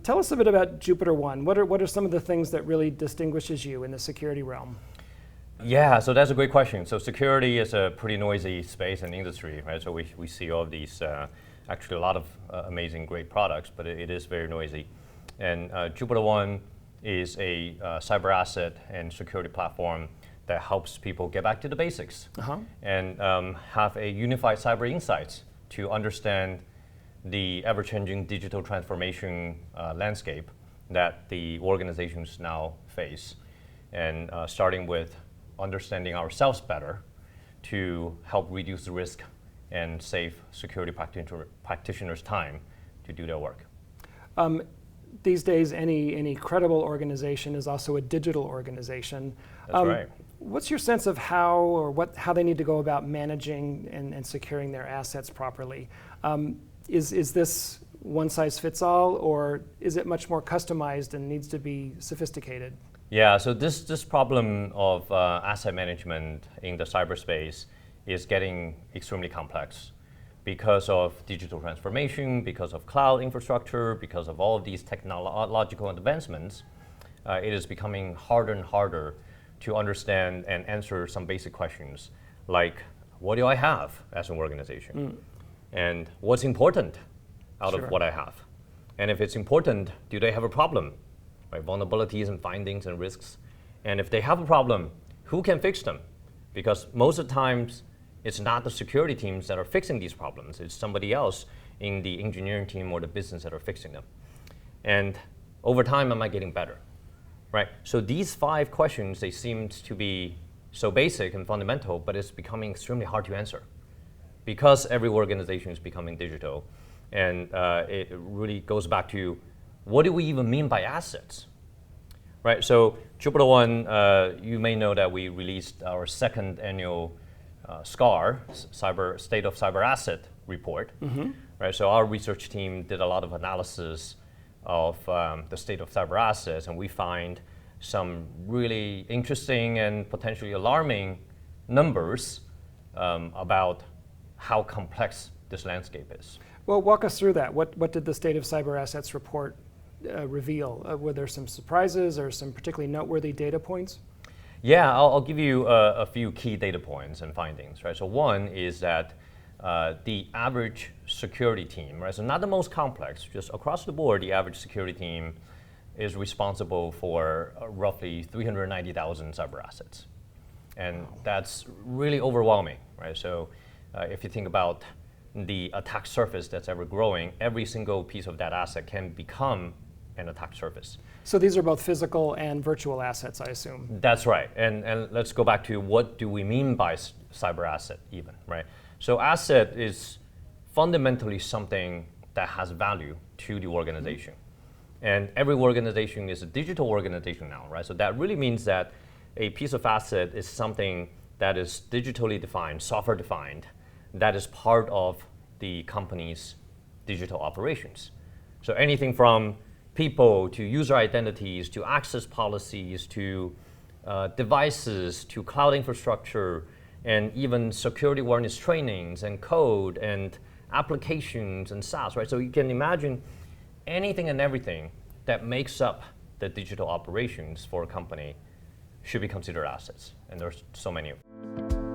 Tell us a bit about JupiterOne. What are some of the things that really distinguishes you in the security realm? Yeah, so that's a great question. So security is a pretty noisy space and industry, right? So we see all these, actually a lot of amazing, great products, but it is very noisy. And JupiterOne is a cyber asset and security platform that helps people get back to the basics and have a unified cyber insights to understand the ever-changing digital transformation landscape that the organizations now face. And starting with understanding ourselves better to help reduce the risk and save security practitioners time to do their work. These days, any credible organization is also a digital organization. That's right. What's your sense of how they need to go about managing and securing their assets properly? Is this one size fits all, or is it much more customized and needs to be sophisticated? Yeah, so this problem of asset management in the cyberspace is getting extremely complex because of digital transformation, because of cloud infrastructure, because of all of these technological advancements. It is becoming harder and harder to understand and answer some basic questions like, what do I have as an organization? And what's important out of what I have? And if it's important, do they have a problem? Right, vulnerabilities and findings and risks. And if they have a problem, who can fix them? Because most of the times, it's not the security teams that are fixing these problems. It's somebody else in the engineering team or the business that are fixing them. And over time, am I getting better? Right? So these 5 questions, they seem to be so basic and fundamental, but it's becoming extremely hard to answer because every organization is becoming digital. And it really goes back to, what do we even mean by assets? Right, so JupiterOne, you may know that we released our 2nd annual SCAR, State of Cyber Asset report. Right, so our research team did a lot of analysis of the state of cyber assets, and we find some really interesting and potentially alarming numbers about how complex this landscape is. Well, walk us through that. What did the State of Cyber Assets report reveal? Were there some surprises or some particularly noteworthy data points? Yeah, I'll give you a few key data points and findings. Right, so one is that the average security team, right, so not the most complex, just across the board, the average security team is responsible for roughly 390,000 cyber assets, and that's really overwhelming. Right, so if you think about the attack surface that's ever growing, every single piece of that asset can become an attack surface. So these are both physical and virtual assets, I assume. That's right. And let's go back to what do we mean by cyber asset even, right? So asset is fundamentally something that has value to the organization. And every organization is a digital organization now, right? So that really means that a piece of asset is something that is digitally defined, software defined, that is part of the company's digital operations. So anything from people to user identities to access policies to devices to cloud infrastructure and even security awareness trainings and code and applications and SaaS, right? So you can imagine anything and everything that makes up the digital operations for a company should be considered assets, and there's so many of them.